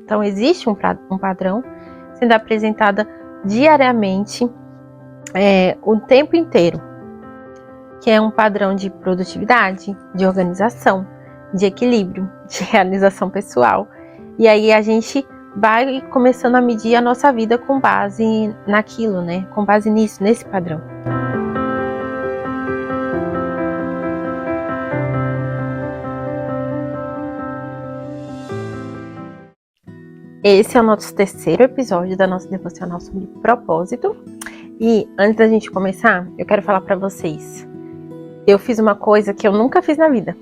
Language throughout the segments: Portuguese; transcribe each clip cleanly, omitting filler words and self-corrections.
Então existe um padrão sendo apresentada diariamente, o tempo inteiro, que é um padrão de produtividade, de organização, de equilíbrio, de realização pessoal. E aí a gente vai começando a medir a nossa vida com base naquilo, né? Com base nisso, nesse padrão. Esse é o nosso terceiro episódio da nossa devocional sobre propósito. E antes da gente começar, eu quero falar para vocês. Eu fiz uma coisa que eu nunca fiz na vida,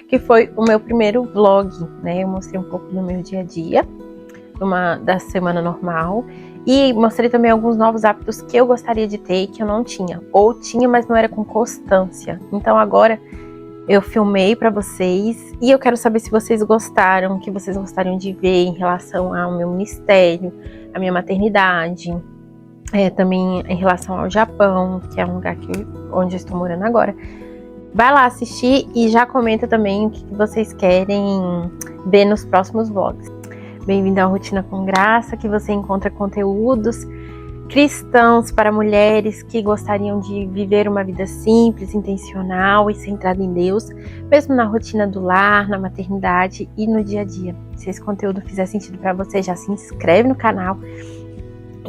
que foi o meu primeiro vlog, né? Eu mostrei um pouco do meu dia a dia, da semana normal, e mostrei também alguns novos hábitos que eu gostaria de ter e que eu não tinha, ou tinha, mas não era com constância. Então agora eu filmei para vocês e eu quero saber se vocês gostaram, o que vocês gostariam de ver em relação ao meu ministério, à minha maternidade, também em relação ao Japão, que é um lugar onde eu estou morando agora. Vai lá assistir e já comenta também o que vocês querem ver nos próximos vlogs. Bem-vindo à Rotina com Graça, que você encontra conteúdos cristãos para mulheres que gostariam de viver uma vida simples, intencional e centrada em Deus, mesmo na rotina do lar, na maternidade e no dia a dia. Se esse conteúdo fizer sentido para você, já se inscreve no canal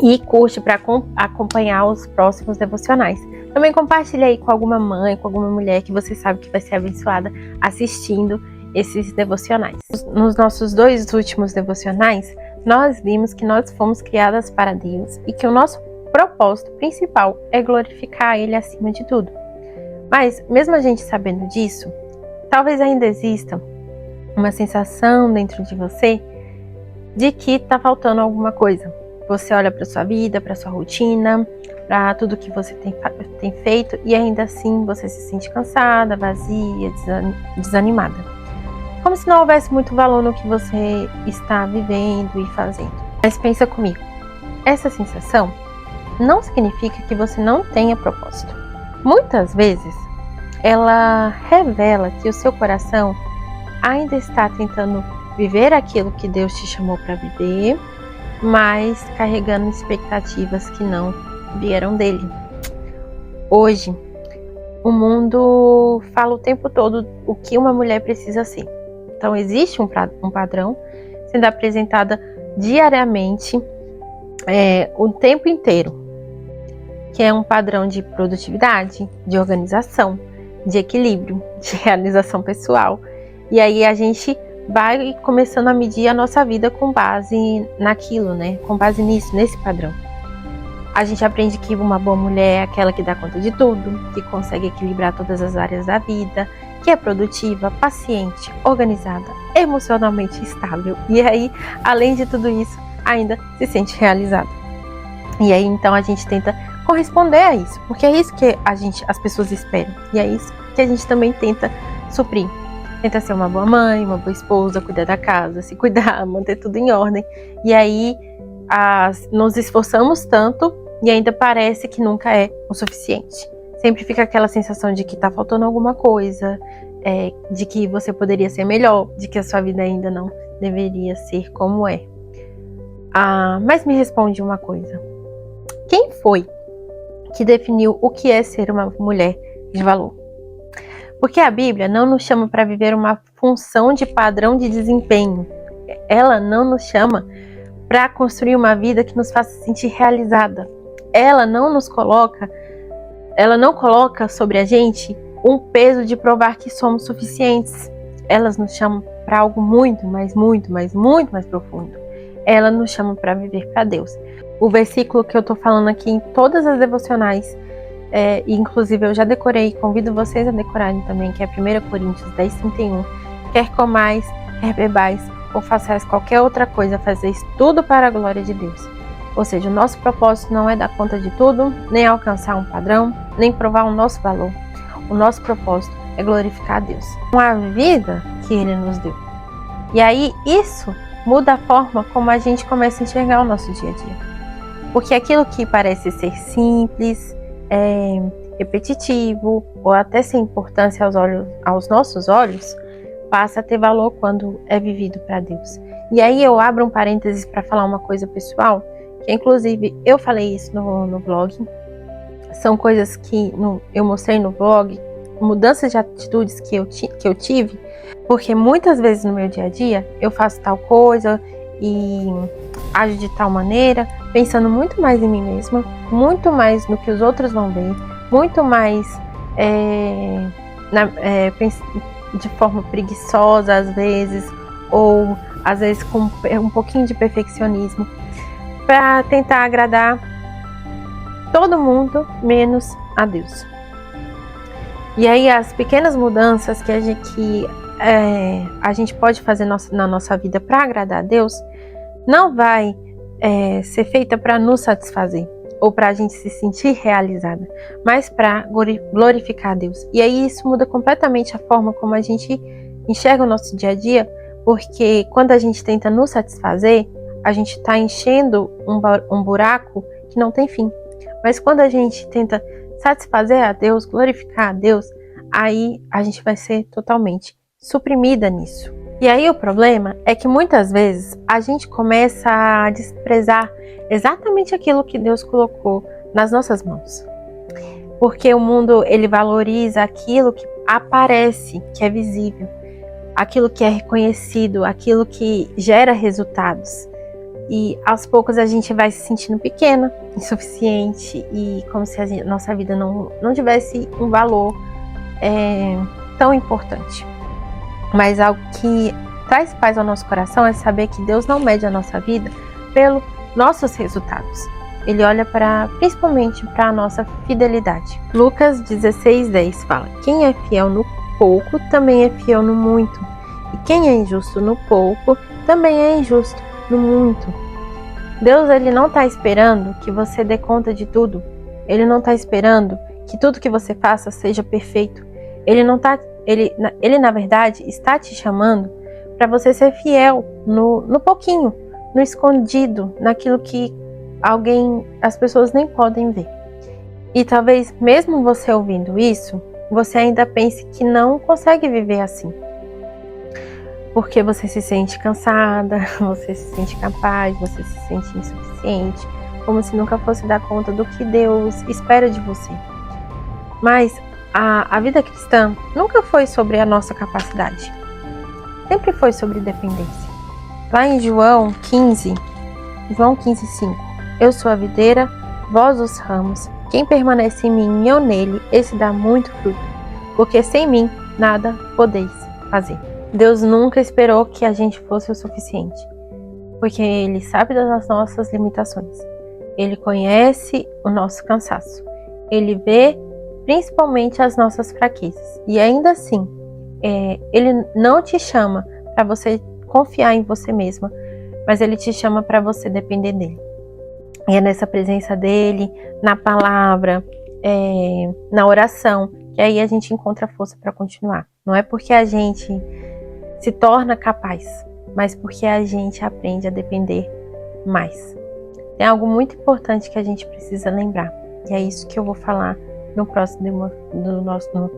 e curte para acompanhar os próximos devocionais. Também compartilha aí com alguma mãe, com alguma mulher que você sabe que vai ser abençoada assistindo esses devocionais. Nos nossos 2 últimos devocionais, nós vimos que nós fomos criadas para Deus e que o nosso propósito principal é glorificar Ele acima de tudo. Mas, mesmo a gente sabendo disso, talvez ainda exista uma sensação dentro de você de que está faltando alguma coisa. Você olha para sua vida, para sua rotina, para tudo que você tem feito e ainda assim você se sente cansada, vazia, desanimada. Como se não houvesse muito valor no que você está vivendo e fazendo. Mas pensa comigo, essa sensação não significa que você não tenha propósito. Muitas vezes, ela revela que o seu coração ainda está tentando viver aquilo que Deus te chamou para viver, mas carregando expectativas que não vieram dele. Hoje, o mundo fala o tempo todo o que uma mulher precisa ser. Então existe um padrão sendo apresentada diariamente, o tempo inteiro, que é um padrão de produtividade, de organização, de equilíbrio, de realização pessoal. E aí a gente vai começando a medir a nossa vida com base naquilo, né? Com base nisso, nesse padrão. A gente aprende que uma boa mulher é aquela que dá conta de tudo, que consegue equilibrar todas as áreas da vida, que é produtiva, paciente, organizada, emocionalmente estável. E aí, além de tudo isso, ainda se sente realizada. E aí, então, a gente tenta corresponder a isso, porque é isso que as pessoas esperam. E é isso que a gente também tenta suprir. Tenta ser uma boa mãe, uma boa esposa, cuidar da casa, se cuidar, manter tudo em ordem. E aí, nos esforçamos tanto e ainda parece que nunca é o suficiente. Sempre fica aquela sensação de que está faltando alguma coisa, de que você poderia ser melhor, de que a sua vida ainda não deveria ser como é. Mas me responde uma coisa. Quem foi que definiu o que é ser uma mulher de valor? Porque a Bíblia não nos chama para viver uma função de padrão de desempenho. Ela não nos chama para construir uma vida que nos faça sentir realizada. Ela não coloca sobre a gente um peso de provar que somos suficientes. Ela nos chama para algo muito mais profundo. Ela nos chama para viver para Deus. O versículo que eu estou falando aqui em todas as devocionais, inclusive eu já decorei, convido vocês a decorarem também, que é 1 Coríntios 10:31. Quer comais, quer bebais, ou façais qualquer outra coisa, fazeis tudo para a glória de Deus. Ou seja, o nosso propósito não é dar conta de tudo, nem alcançar um padrão, nem provar o nosso valor. O nosso propósito é glorificar a Deus com a vida que Ele nos deu. E aí isso muda a forma como a gente começa a enxergar o nosso dia a dia. Porque aquilo que parece ser simples, repetitivo ou até sem importância aos nossos olhos, passa a ter valor quando é vivido para Deus. E aí eu abro um parênteses para falar uma coisa pessoal, que inclusive eu falei isso no blog. São coisas que eu mostrei no blog, mudanças de atitudes que eu tive, porque muitas vezes no meu dia a dia eu faço tal coisa e ajo de tal maneira, pensando muito mais em mim mesma, muito mais no que os outros vão ver, muito mais de forma preguiçosa às vezes, ou às vezes com um pouquinho de perfeccionismo, para tentar agradar todo mundo, menos a Deus. E aí as pequenas mudanças que a gente pode fazer na nossa vida para agradar a Deus, não vai ser feita para nos satisfazer, ou para a gente se sentir realizada, mas para glorificar a Deus. E aí isso muda completamente a forma como a gente enxerga o nosso dia a dia, porque quando a gente tenta nos satisfazer, a gente está enchendo um buraco que não tem fim. Mas quando a gente tenta satisfazer a Deus, glorificar a Deus, aí a gente vai ser totalmente suprimida nisso. E aí o problema é que muitas vezes a gente começa a desprezar exatamente aquilo que Deus colocou nas nossas mãos. Porque o mundo, ele valoriza aquilo que aparece, que é visível, aquilo que é reconhecido, aquilo que gera resultados. E aos poucos a gente vai se sentindo pequena, insuficiente e como se a nossa vida não tivesse um valor tão importante. Mas algo que traz paz ao nosso coração é saber que Deus não mede a nossa vida pelos nossos resultados. Ele olha principalmente para a nossa fidelidade. Lucas 16:10 fala: quem é fiel no pouco também é fiel no muito. E quem é injusto no pouco também é injusto no muito. Deus, ele não está esperando que você dê conta de tudo. Ele não está esperando que tudo que você faça seja perfeito. Ele na verdade está te chamando para você ser fiel no pouquinho, no escondido, naquilo que as pessoas nem podem ver. E talvez mesmo você ouvindo isso, você ainda pense que não consegue viver assim. Porque você se sente cansada, você se sente capaz, você se sente insuficiente, como se nunca fosse dar conta do que Deus espera de você. Mas a vida cristã nunca foi sobre a nossa capacidade, sempre foi sobre dependência. Lá em João 15:5, eu sou a videira, vós os ramos, quem permanece em mim e eu nele, esse dá muito fruto, porque sem mim nada podeis fazer. Deus nunca esperou que a gente fosse o suficiente, porque Ele sabe das nossas limitações. Ele conhece o nosso cansaço. Ele vê principalmente as nossas fraquezas. E ainda assim, Ele não te chama para você confiar em você mesma, mas Ele te chama para você depender dEle. E é nessa presença dEle, na palavra, na oração, que aí a gente encontra força para continuar. Não é porque a gente se torna capaz, mas porque a gente aprende a depender mais. Tem algo muito importante que a gente precisa lembrar, e é isso que eu vou falar no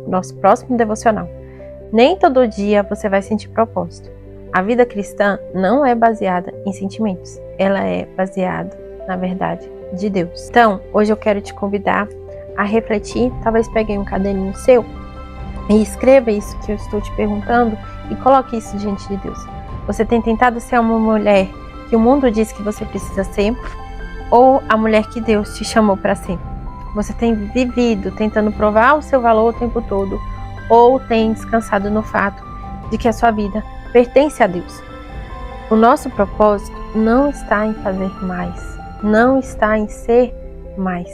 nosso próximo devocional. Nem todo dia você vai sentir propósito. A vida cristã não é baseada em sentimentos, ela é baseada, na verdade, de Deus. Então, hoje eu quero te convidar a refletir, talvez pegue um caderninho seu e escreva isso que eu estou te perguntando e coloque isso diante de Deus. Você tem tentado ser uma mulher que o mundo diz que você precisa ser, ou a mulher que Deus te chamou para ser? Você tem vivido tentando provar o seu valor o tempo todo, ou tem descansado no fato de que a sua vida pertence a Deus? O nosso propósito não está em fazer mais, não está em ser mais,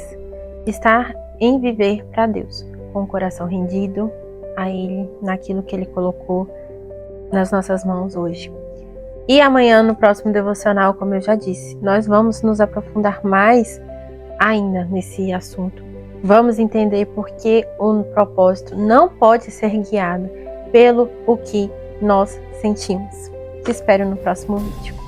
está em viver para Deus, com o coração rendido a Ele, naquilo que Ele colocou nas nossas mãos hoje. E amanhã, no próximo devocional, como eu já disse, nós vamos nos aprofundar mais ainda nesse assunto. Vamos entender por que o propósito não pode ser guiado pelo o que nós sentimos. Te espero no próximo vídeo.